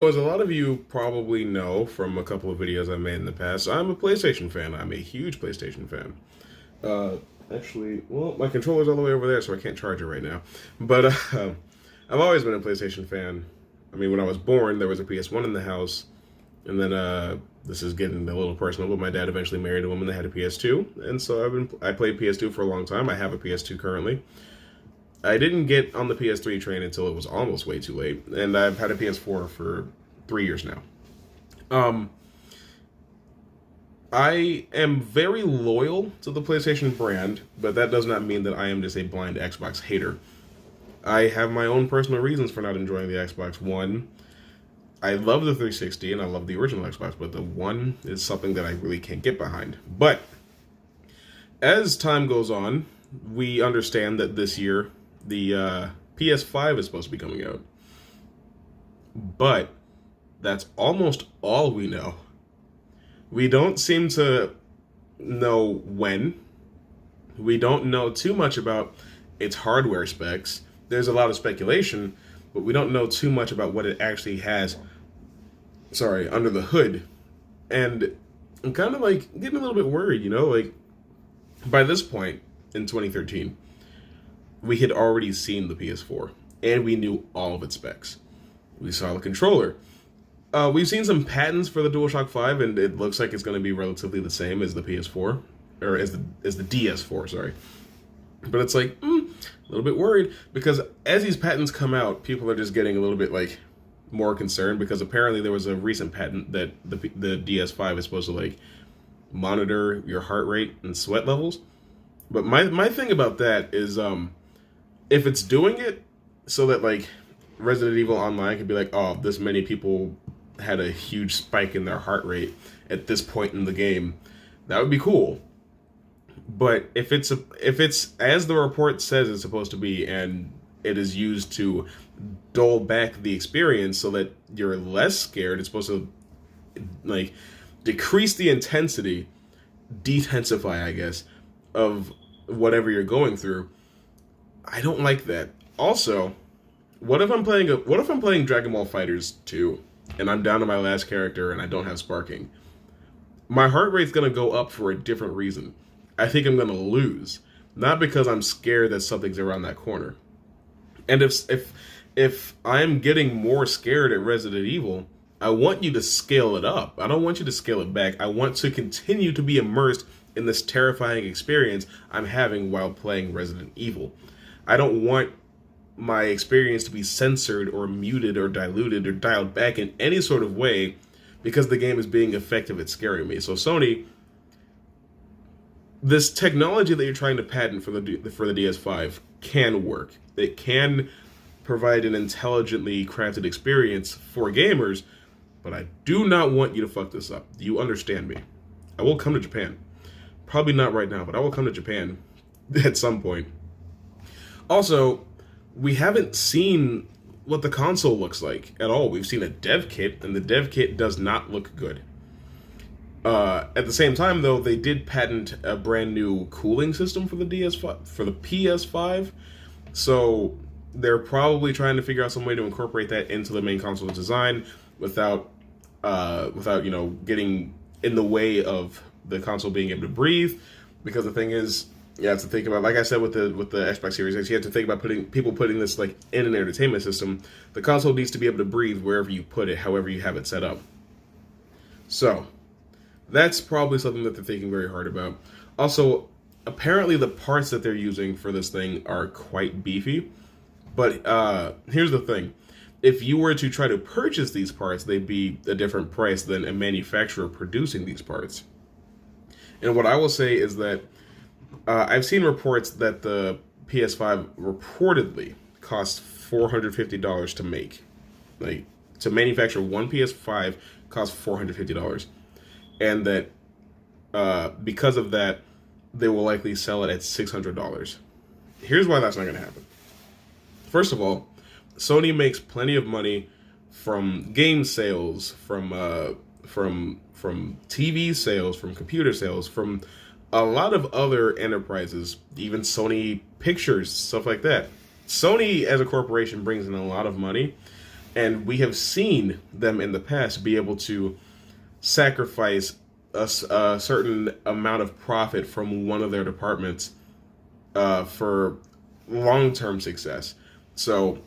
As a lot of you probably know from a couple of videos I've made in the past, I'm a PlayStation fan. I'm a huge PlayStation fan. Uh, well, my controller's all the way over there, so I can't charge it right now. But I've always been a PlayStation fan. I mean, when I was born, there was a PS1 in the house, and then this is getting a little personal, but my dad eventually married a woman that had a PS2, and so I played PS2 for a long time. I have a PS2 currently. I didn't get on the PS3 train until it was almost way too late, and I've had a PS4 for 3 years now. Um, I am very loyal to the PlayStation brand, but that does not mean that I am just a blind Xbox hater. I have my own personal reasons for not enjoying the Xbox One. I love the 360 and I love the original Xbox, but the One is something that I really can't get behind. But as time goes on, we understand that this year the PS5 is supposed to be coming out. But that's almost all we know. We don't seem to know when. We don't know too much about its hardware specs. There's a lot of speculation, but we don't know too much about what it actually has, under the hood. And I'm kind of like getting a little bit worried, like by this point in 2013, we had already seen the PS4 and we knew all of its specs. We saw the controller. We've seen some patents for the DualShock 5, and it looks like it's going to be relatively the same as the PS4, or as the DS4, sorry. But it's like, a little bit worried, because as these patents come out, people are just getting a little bit, more concerned, because apparently there was a recent patent that the DS5 is supposed to, monitor your heart rate and sweat levels. But my thing about that is, if it's doing it so that, Resident Evil Online could be like, oh, this many people had a huge spike in their heart rate at this point in the game, that would be cool. But if it's as the report says it's supposed to be, and it is used to dull back the experience so that you're less scared, it's supposed to decrease the intensity, detensify, I guess, of whatever you're going through. I don't like that. Also, what if I'm playing Dragon Ball Fighters 2 and I'm down to my last character and I don't have sparking? My heart rate's gonna go up for a different reason. I think I'm gonna lose, not because I'm scared that something's around that corner. And if I'm getting more scared at Resident Evil, I want you to scale it up. I don't want you to scale it back. I want to continue to be immersed in this terrifying experience I'm having while playing Resident Evil. I don't want my experience to be censored or muted or diluted or dialed back in any sort of way because the game is being effective at scaring me. So Sony, this technology that you're trying to patent for the DS5 can work. It can provide an intelligently crafted experience for gamers, but I do not want you to fuck this up. Do you understand me? I will come to Japan. Probably not right now, but I will come to Japan at some point. Also, we haven't seen what the console looks like at all. We've seen a dev kit, and the dev kit does not look good. At the same time, though, they did patent a brand new cooling system for the PS5, so they're probably trying to figure out some way to incorporate that into the main console's design without getting in the way of the console being able to breathe. Because the thing is, you have to think about, like I said with the Xbox Series X, you have to think about putting this in an entertainment system. The console needs to be able to breathe wherever you put it, however you have it set up. So that's probably something that they're thinking very hard about. Also, apparently the parts that they're using for this thing are quite beefy. But here's the thing. If you were to try to purchase these parts, they'd be a different price than a manufacturer producing these parts. And what I will say is that I've seen reports that the PS5 reportedly costs $450 to make. To manufacture one PS5 costs $450. And that because of that, they will likely sell it at $600. Here's why that's not going to happen. First of all, Sony makes plenty of money from game sales, from TV sales, from computer sales, from a lot of other enterprises, even Sony Pictures, stuff like that. Sony as a corporation brings in a lot of money, And we have seen them in the past be able to sacrifice a certain amount of profit from one of their departments for long-term success. So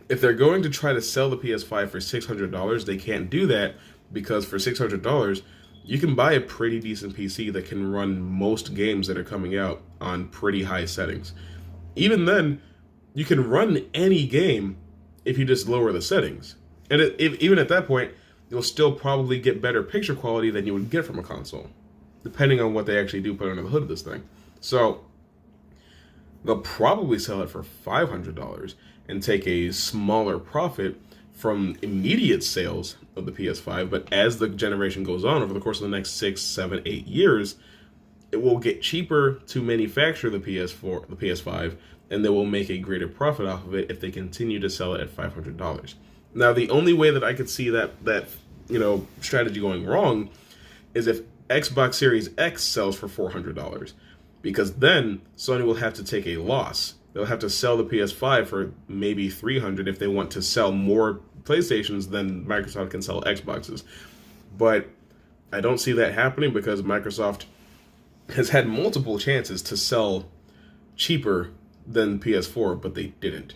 if they're going to try to sell the PS5 for $600, they can't do that because for $600, you can buy a pretty decent PC that can run most games that are coming out on pretty high settings. Even then, you can run any game if you just lower the settings. And even at that point, you'll still probably get better picture quality than you would get from a console, depending on what they actually do put under the hood of this thing. So they'll probably sell it for $500 and take a smaller profit from immediate sales of the PS5. But as the generation goes on over the course of the next 6, 7, 8 years, it will get cheaper to manufacture the PS5, and they will make a greater profit off of it if they continue to sell it at $500. Now, the only way that I could see that strategy going wrong is if Xbox Series X sells for $400, because then Sony will have to take a loss. They'll have to sell the PS5 for maybe $300 if they want to sell more PlayStations than Microsoft can sell Xboxes. But I don't see that happening because Microsoft has had multiple chances to sell cheaper than PS4, but they didn't.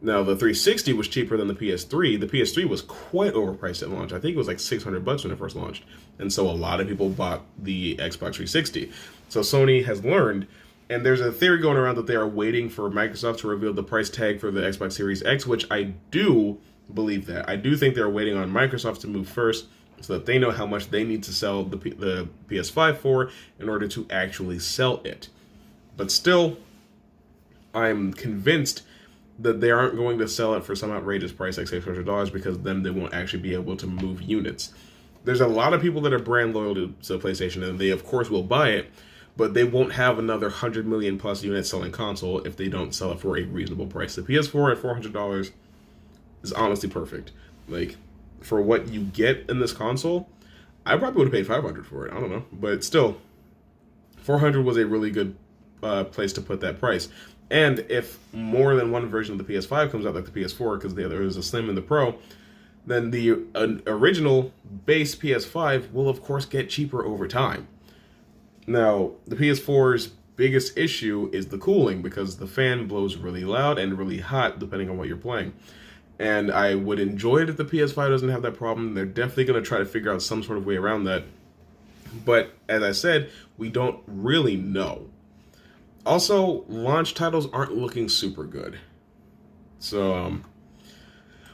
Now, the 360 was cheaper than the PS3. The PS3 was quite overpriced at launch. I think it was like $600 when it first launched. And so a lot of people bought the Xbox 360. So Sony has learned, and there's a theory going around that they are waiting for Microsoft to reveal the price tag for the Xbox Series X, which I do believe that. I do think they're waiting on Microsoft to move first so that they know how much they need to sell the PS5 for in order to actually sell it. But still, I'm convinced that they aren't going to sell it for some outrageous price like $600 because then they won't actually be able to move units. There's a lot of people that are brand loyal to PlayStation, and they of course will buy it, but they won't have another 100 million plus units selling console if they don't sell it for a reasonable price. The PS4 at $400 is honestly perfect. Like, for what you get in this console, I probably would have paid $500 for it. I don't know, but still, $400 was a really good place to put that price. And if more than one version of the PS5 comes out, like the PS4, because there is a Slim and the Pro, then the original base PS5 will, of course, get cheaper over time. Now, the PS4's biggest issue is the cooling, because the fan blows really loud and really hot, depending on what you're playing. And I would enjoy it if the PS5 doesn't have that problem. They're definitely going to try to figure out some sort of way around that. But, as I said, we don't really know. Also, launch titles aren't looking super good. So,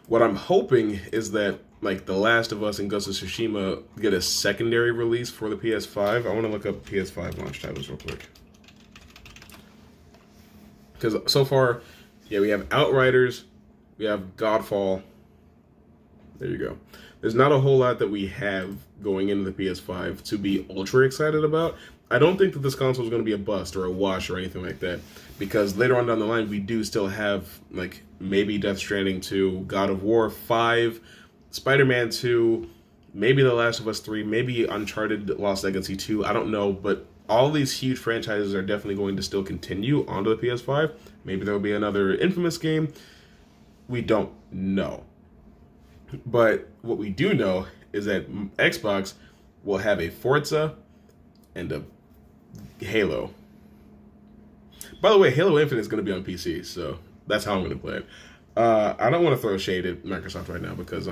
what I'm hoping is that, like, The Last of Us and Ghost of Tsushima get a secondary release for the PS5. I want to look up PS5 launch titles real quick. Because so far, yeah, we have Outriders, we have Godfall. There you go. There's not a whole lot that we have going into the PS5 to be ultra excited about. I don't think that this console is going to be a bust or a wash or anything like that, because later on down the line, we do still have, like, maybe Death Stranding 2, God of War 5, Spider-Man 2, maybe The Last of Us 3, maybe Uncharted Lost Legacy 2, I don't know, but all these huge franchises are definitely going to still continue onto the PS5. Maybe there will be another Infamous game. We don't know. But what we do know is that Xbox will have a Forza and a Halo. By the way, Halo Infinite is going to be on PC, so that's how I'm going to play it. I don't want to throw shade at Microsoft right now because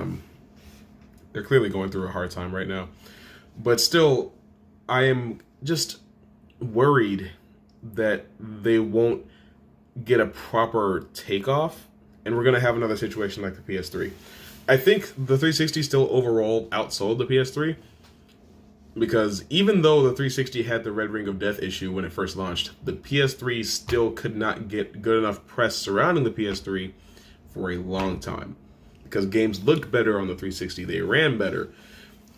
they're clearly going through a hard time right now. But still, I am just worried that they won't get a proper takeoff, and we're going to have another situation like the PS3. I think the 360 still overall outsold the PS3, because even though the 360 had the Red Ring of Death issue when it first launched, the PS3 still could not get good enough press surrounding the PS3 for a long time. Because games looked better on the 360, they ran better.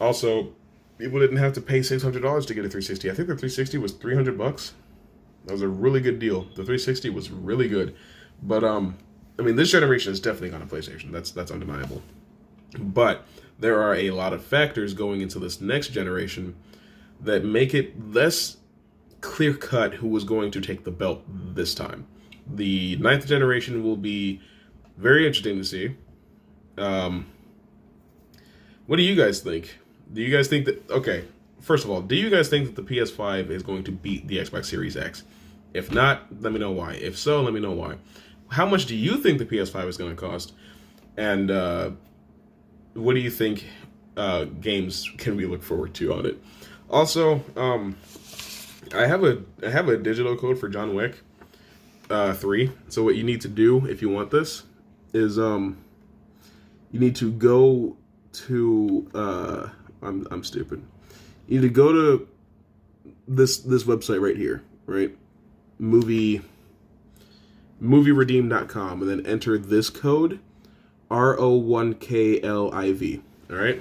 Also, people didn't have to pay $600 to get a 360. I think the 360 was $300. That was a really good deal. The 360 was really good. But, I mean, this generation is definitely on a PlayStation. That's undeniable. But there are a lot of factors going into this next generation that make it less clear-cut who was going to take the belt this time. The 9th generation will be very interesting to see. Um, what do you guys think? Do you guys think that, okay, first of all, do you guys think that the PS5 is going to beat the Xbox Series X? If not, let me know why. If so, let me know why. How much do you think the PS5 is going to cost? And what do you think games can we look forward to on it? Also, I have a digital code for John Wick 3. So what you need to do if you want this is you need to go to I'm stupid. You need to go to this website right here, right? Movieredeem.com, and then enter this code RO1KLIV. All right,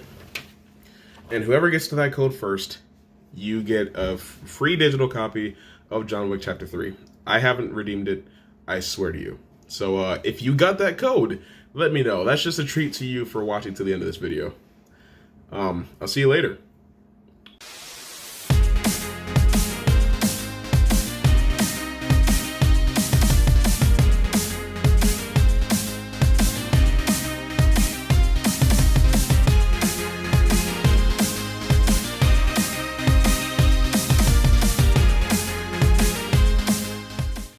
and whoever gets to that code first, you get a free digital copy of John Wick Chapter 3. I haven't redeemed it, I swear to you. So if you got that code, let me know. That's just a treat to you for watching to the end of this video. I'll see you later.